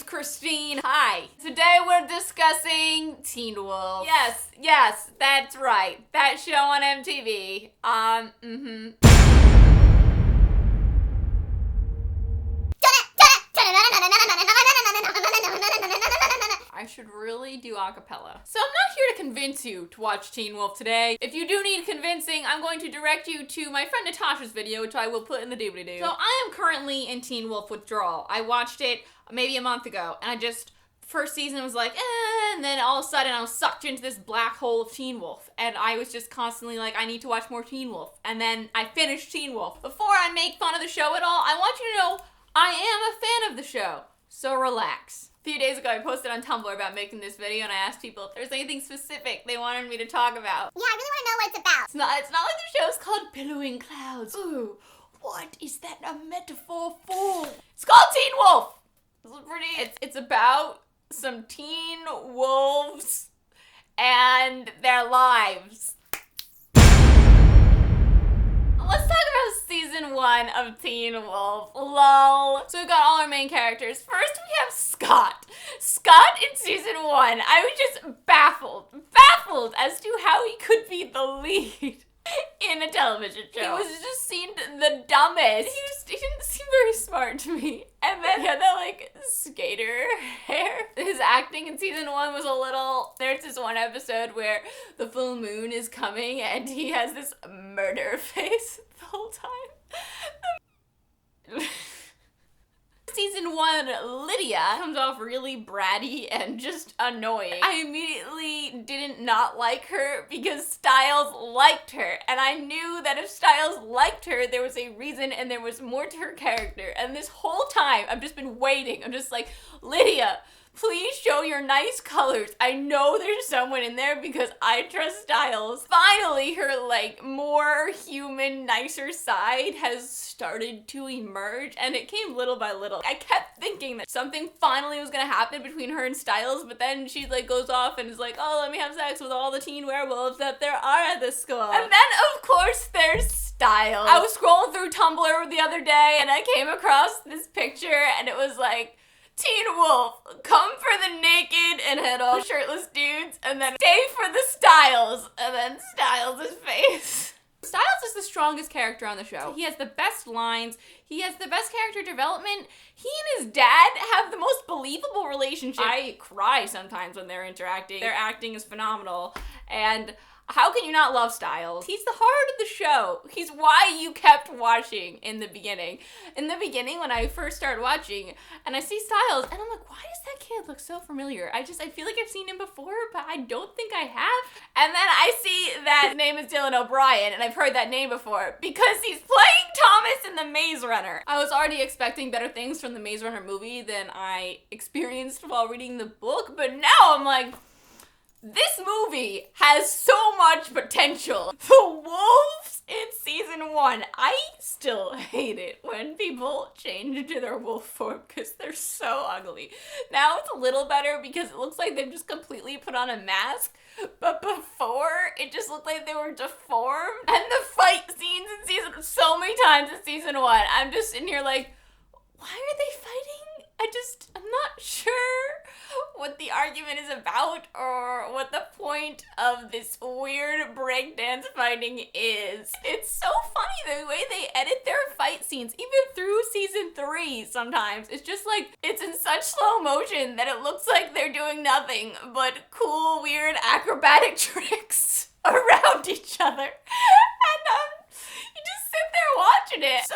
Christine. Hi. Today we're discussing Teen Wolf. Yes, that's right. That show on MTV. I should really do acapella. So I'm not here to convince you to watch Teen Wolf today. If you do need convincing, I'm going to direct you to my friend Natasha's video, which I will put in the doobly-doo. So I am currently in Teen Wolf withdrawal. I watched it maybe a month ago, and first season was like, and then all of a sudden I was sucked into this black hole of Teen Wolf, and I was just constantly like, I need to watch more Teen Wolf, and then I finished Teen Wolf. Before I make fun of the show at all, I want you to know I am a fan of the show, so relax. A few days ago, I posted on Tumblr about making this video, and I asked people if there's anything specific they wanted me to talk about. Yeah, I really want to know what it's about. It's not like the show's called Billowing Clouds. Ooh, what is that a metaphor for? It's called Teen Wolf. It's about some teen wolves and their lives. Let's talk about season 1 of Teen Wolf. LOL. So we've got all our main characters. First we have Scott. Scott in season 1. I was just baffled as to how he could be the lead in a television show. He seemed the dumbest. He didn't seem very smart to me. And then he had that like skater hair. His acting in season 1 was a little, there's this one episode where the full moon is coming and he has this murder face the whole time. Season 1, Lydia comes off really bratty and just annoying. I immediately didn't not like her because Stiles liked her. And I knew that if Stiles liked her, there was a reason and there was more to her character. And this whole time, I've just been waiting. I'm just like, Lydia, please show your nice colors. I know there's someone in there because I trust Stiles. Finally, her like more human, nicer side has started to emerge, and it came little by little. I kept thinking that something finally was gonna happen between her and Stiles, but then she like goes off and is like, oh, let me have sex with all the teen werewolves that there are at this school. And then of course there's Stiles. I was scrolling through Tumblr the other day and I came across this picture and it was like, Teen Wolf, come for the naked and head off shirtless dudes, and then stay for the Stiles, and then Stiles' face. Stiles is the strongest character on the show. He has the best lines, he has the best character development, he and his dad have the most believable relationship. I cry sometimes when they're interacting. Their acting is phenomenal, and how can you not love Stiles? He's the heart of the show. He's why you kept watching in the beginning. In the beginning, when I first started watching, and I see Stiles, and I'm like, why does that kid look so familiar? I feel like I've seen him before, but I don't think I have. And then I see that his name is Dylan O'Brien, and I've heard that name before, because he's playing Thomas in The Maze Runner. I was already expecting better things from the Maze Runner movie than I experienced while reading the book, but now I'm like, this movie has so much potential. The wolves in season 1, I still hate it when people change into their wolf form because they're so ugly. Now it's a little better because it looks like they've just completely put on a mask, but before it just looked like they were deformed. And the fight scenes in so many times in season 1, I'm just sitting here like, why are they fighting? I'm not sure what the argument is about or what the point of this weird breakdance fighting is. It's so funny the way they edit their fight scenes, even through season 3 sometimes. It's just like, it's in such slow motion that it looks like they're doing nothing but cool, weird acrobatic tricks around each other. And you just sit there watching it. So,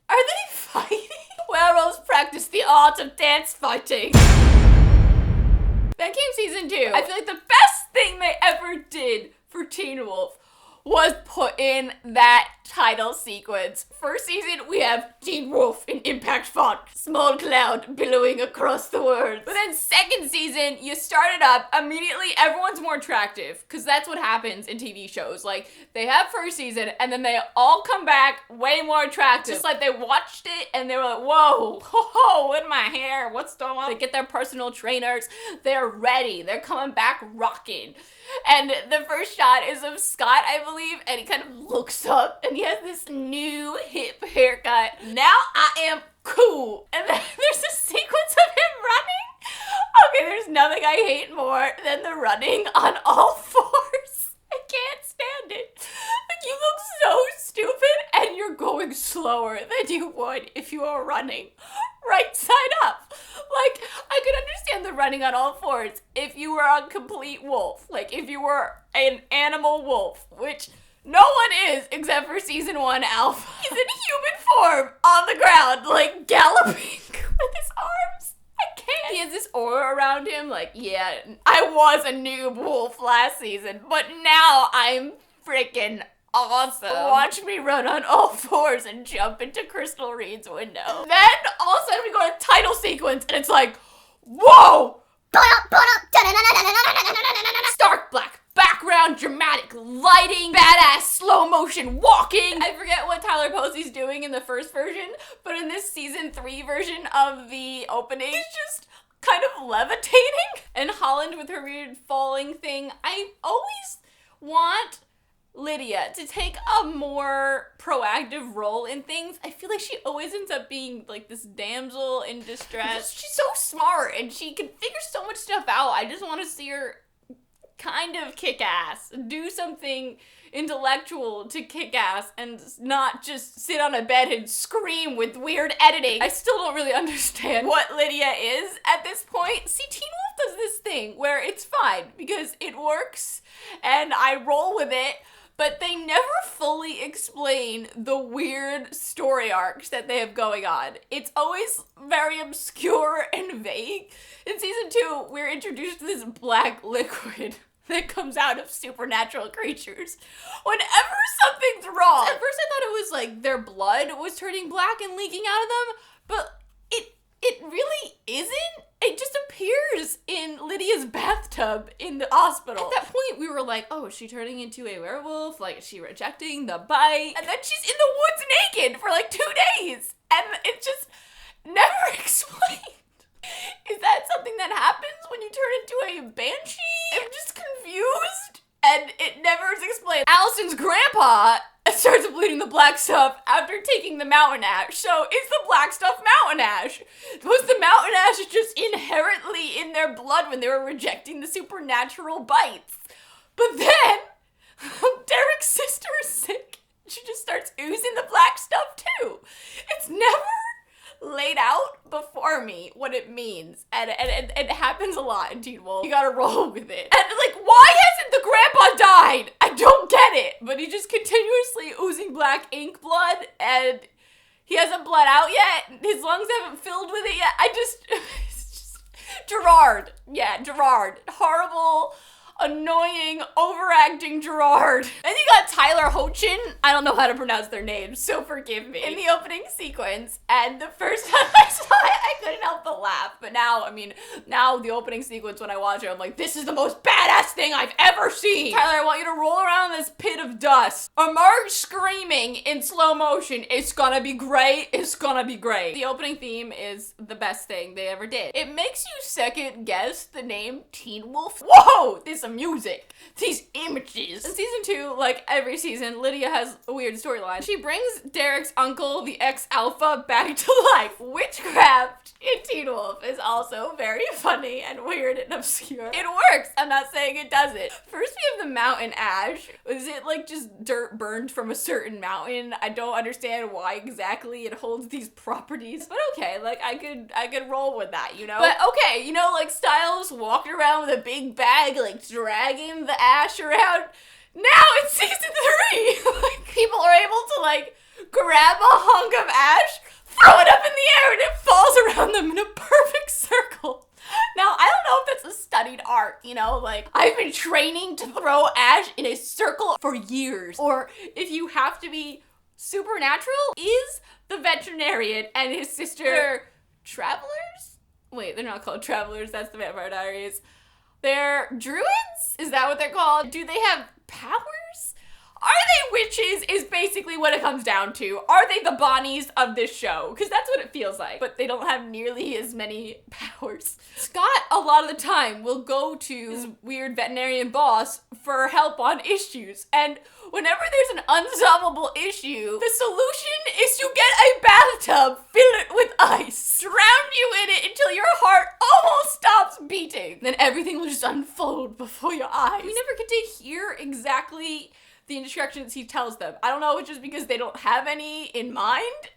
are they fighting? Werewolves practice the art of dance fighting. Then came season 2. I feel like the best thing they ever did for Teen Wolf was put in that title sequence. First season, we have Teen Wolf in impact font, small cloud billowing across the world. But then second season, you start it up, immediately everyone's more attractive, because that's what happens in TV shows. Like, they have first season, and then they all come back way more attractive. Just like they watched it, and they were like, whoa, ho, with my hair, what's going on? They get their personal trainers, they're ready, they're coming back rocking. And the first shot is of Scott, I believe, and he kind of looks up, and he has this new hip haircut. Now I am cool. And then there's a sequence of There's nothing I hate more than the running on all fours. I can't stand it. Like, you look so stupid and you're going slower than you would if you were running right side up. Like, I could understand the running on all fours if you were a complete wolf. Like, if you were an animal wolf, which no one is except for season 1 Alpha. He's in human form on the ground, like, galloping with his arms. I can't. He has this aura around him, like, yeah, I was a noob wolf last season, but now I'm freaking awesome. Watch me run on all fours and jump into Crystal Reed's window. Then, all of a sudden, we go to title sequence, and it's like, whoa! Stark black background, dramatic lighting, badass slow motion walking. I forget what Tyler Posey's doing in the first version, but in this season 3 version of the opening, he's just kind of levitating. And Holland with her weird falling thing. I always want Lydia to take a more proactive role in things. I feel like she always ends up being like this damsel in distress. She's so smart and she can figure so much stuff out. I just want to see her kind of kick ass, do something intellectual to kick ass and not just sit on a bed and scream with weird editing. I still don't really understand what Lydia is at this point. See, Teen Wolf does this thing where it's fine because it works and I roll with it, but they never fully explain the weird story arcs that they have going on. It's always very obscure and vague. In season 2, we're introduced to this black liquid that comes out of supernatural creatures whenever something's wrong. At first I thought it was like their blood was turning black and leaking out of them, but it really isn't. It just appears in Lydia's bathtub in the hospital. At that point, we were like, oh, is she turning into a werewolf? Like, is she rejecting the bite? And then she's in the woods naked for like 2 days. And it's just never explained. Is that something that happens when you turn into a banshee? I'm just confused. And it never is explained. Allison's grandpa starts bleeding the black stuff after taking the mountain ash. So is the black stuff mountain ash? Was the mountain ash just inherently in their blood when they were rejecting the supernatural bites? But then, Derek's sister is sick. She just starts oozing the black stuff too. It's never laid out before me what it means, and it happens a lot in Teen Wolf. You gotta roll with it. And like, why hasn't the grandpa died? I don't get it. But he's just continuously oozing black ink blood, and he hasn't bled out yet. His lungs haven't filled with it yet. It's just Gerard. Yeah, Gerard. Horrible, annoying, overacting Gerard. Then you got Tyler Hoechlin. I don't know how to pronounce their names, so forgive me. In the opening sequence, and the first time I saw it, I couldn't help but laugh. But now the opening sequence, when I watch it, I'm like, this is the most badass thing I've ever seen. Tyler, I want you to roll around in this pit of dust. A Marge screaming in slow motion. It's gonna be great. It's gonna be great. The opening theme is the best thing they ever did. It makes you second guess the name Teen Wolf. Whoa! This music, these images. In season 2, like every season, Lydia has a weird storyline. She brings Derek's uncle, the ex-alpha, back to life. Witchcraft in Teen Wolf is also very funny and weird and obscure. It works. I'm not saying it doesn't. First we have the mountain ash. Is it like just dirt burned from a certain mountain? I don't understand why exactly it holds these properties, but okay, like I could roll with that, you know? But okay, you know, like Styles walked around with a big bag, like dragging the ash around. Now in season 3, like, people are able to like grab a hunk of ash, throw it up in the air, and it falls around them in a perfect circle. Now, I don't know if that's a studied art, you know, like, I've been training to throw ash in a circle for years. Or if you have to be supernatural, is the veterinarian and his sister travelers? Wait, they're not called travelers, that's the Vampire Diaries. They're druids? Is that what they're called? Do they have powers? Are they witches is basically what it comes down to. Are they the Bonnies of this show? Because that's what it feels like. But they don't have nearly as many powers. Scott, a lot of the time, will go to his weird veterinarian boss for help on issues. And whenever there's an unsolvable issue, the solution is to get a bathtub, fill it with ice, drown you in it until your heart almost stops beating. before your eyes. We never get to hear exactly the instructions he tells them. I don't know if it's just because they don't have any in mind,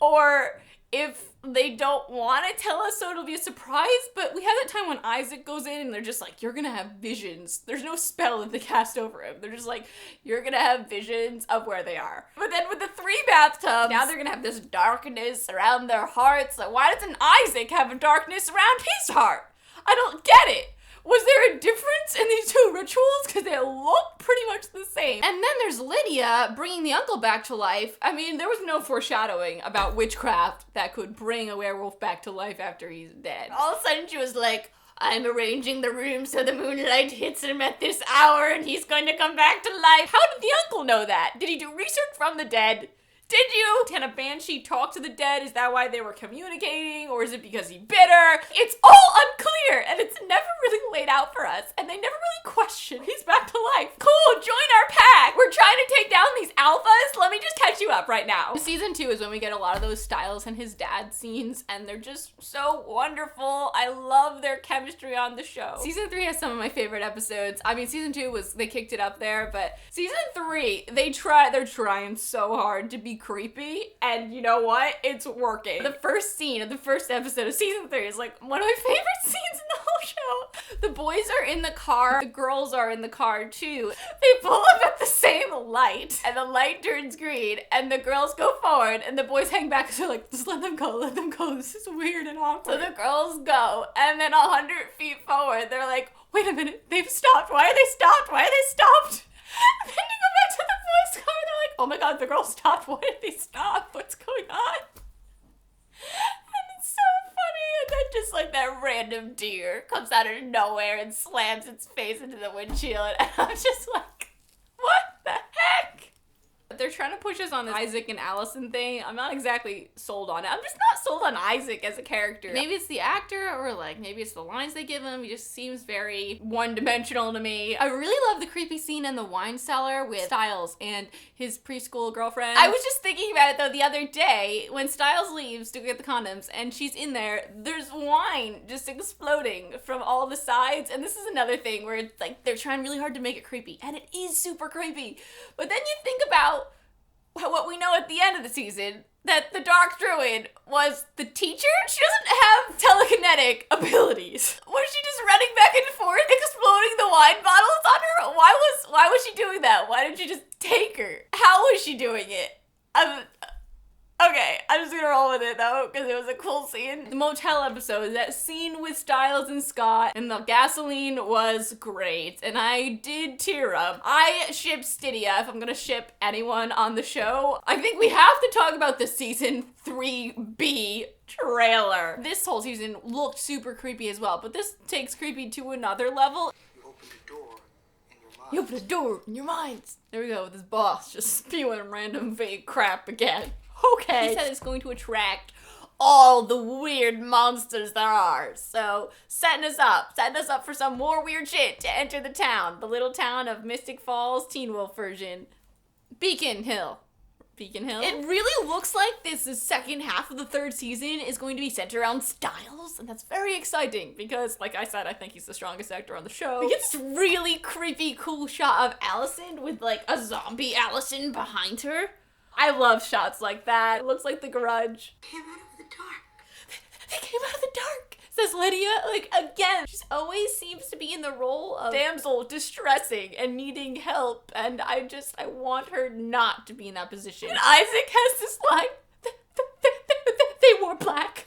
or if they don't want to tell us so it'll be a surprise, but we have that time when Isaac goes in and they're just like, you're gonna have visions. There's no spell that they cast over him. They're just like, you're gonna have visions of where they are. But then with the 3 bathtubs, now they're gonna have this darkness around their hearts. Like, why doesn't Isaac have a darkness around his heart? I don't get it. Was there a difference in these 2 rituals? Because they look pretty much the same. And then there's Lydia bringing the uncle back to life. I mean, there was no foreshadowing about witchcraft that could bring a werewolf back to life after he's dead. All of a sudden she was like, I'm arranging the room so the moonlight hits him at this hour and he's going to come back to life. How did the uncle know that? Did he do research from the dead? Did you? Can a banshee talk to the dead? Is that why they were communicating? Or is it because he bit her? It's all unclear, and it's never really laid out for us, and they never really question. He's back to life. Cool, join our pack. We're trying to take down these alphas. Let me just catch you up right now. Season 2 is when we get a lot of those Styles and his dad scenes, and they're just so wonderful. I love their chemistry on the show. Season 3 has some of my favorite episodes. I mean, season 2 they kicked it up there, but season 3, they're trying so hard to be creepy, and you know what? It's working. The first scene of the first episode of season 3 is like one of my favorite scenes in the whole show. The boys are in the car, the girls are in the car too. They pull up at the same light, and the light turns green, and the girls go forward, and the boys hang back, because they're like, just let them go, this is weird and awkward. So the girls go, and then 100 feet forward, they're like, wait a minute, they've stopped. Why are they stopped? And then you go back to the boys' car, they're like, oh my god, the girl stopped. Why did they stop? What's going on? And it's so funny. And then just like that random deer comes out of nowhere and slams its face into the windshield. And I'm just like, what the heck? They're trying to push us on this Isaac and Allison thing. I'm not exactly sold on it. I'm just not sold on Isaac as a character. Maybe it's the actor, or like maybe it's the lines they give him. He just seems very one-dimensional to me. I really love the creepy scene in the wine cellar with Styles and his preschool girlfriend. I was just thinking about it though the other day when Styles leaves to get the condoms and she's in there. There's wine just exploding from all the sides, and this is another thing where it's like they're trying really hard to make it creepy, and it is super creepy. But then you think about what we know at the end of the season, that the Dark Druid was the teacher? She doesn't have telekinetic abilities. Was she just running back and forth, exploding the wine bottles on her? Why was she doing that? Why didn't you just take her? How was she doing it? Okay, I'm just gonna roll with it though, because it was a cool scene. The motel episode, that scene with Styles and Scott, and the gasoline was great, and I did tear up. I ship Stydia if I'm gonna ship anyone on the show. I think we have to talk about the season 3B trailer. This whole season looked super creepy as well, but this takes creepy to another level. You open the door in your mind. You open the door in your minds. There we go, with his boss just spewing random vague crap again. Okay. He said it's going to attract all the weird monsters there are. So, setting us up for some more weird shit to enter the town. The little town of Mystic Falls, Teen Wolf version. Beacon Hill. It really looks like the second half of the 3rd season is going to be centered around Styles, and that's very exciting because, like I said, I think he's the strongest actor on the show. We get this really creepy, cool shot of Allison with, like, a zombie Allison behind her. I love shots like that. It looks like The Grudge. Came out of the dark. They came out of the dark, says Lydia. Like, again, she always seems to be in the role of damsel distressing and needing help, and I want her not to be in that position. And Isaac has this line, they wore black.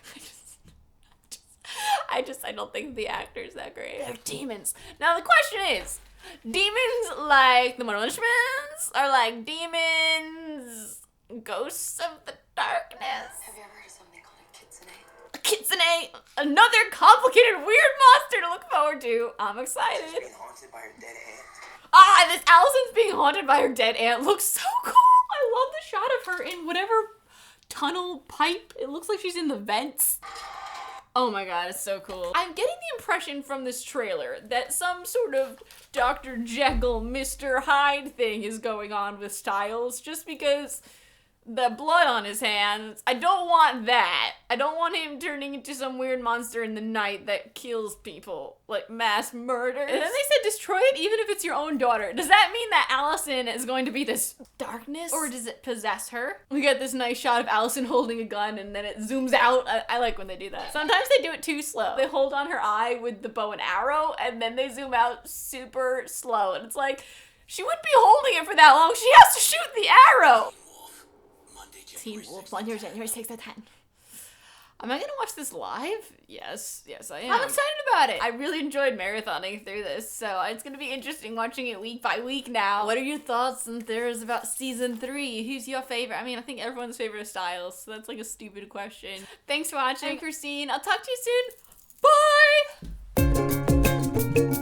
I don't think the actor's that great. They're demons. Now the question is, demons like the Munchmans, or like demons, ghosts of the darkness? Have you ever heard of something called a kitsune? A kitsune, another complicated weird monster to look forward to. I'm excited. She's being haunted by her dead aunt. This Allison's being haunted by her dead aunt looks so cool. I love the shot of her in whatever tunnel pipe. It looks like she's in the vents. Oh my god, it's so cool. I'm getting the impression from this trailer that some sort of Dr. Jekyll, Mr. Hyde thing is going on with Styles, just because the blood on his hands. I don't want that. I don't want him turning into some weird monster in the night that kills people, like mass murder. And then they said destroy it even if it's your own daughter. Does that mean that Allison is going to be this darkness? Or does it possess her? We get this nice shot of Allison holding a gun and then it zooms out. I like when they do that. Sometimes they do it too slow. They hold on her eye with the bow and arrow and then they zoom out super slow. And it's like, she wouldn't be holding it for that long. She has to shoot the arrow. Teen Wolf, Monday, January 6th at 10. Am I gonna watch this live? Yes, I am. I'm excited about it. I really enjoyed marathoning through this, so it's gonna be interesting watching it week by week now. What are your thoughts and theories about season 3? Who's your favorite? I mean, I think everyone's favorite is Styles, so that's like a stupid question. Thanks for watching. I'm Christine. I'll talk to you soon. Bye!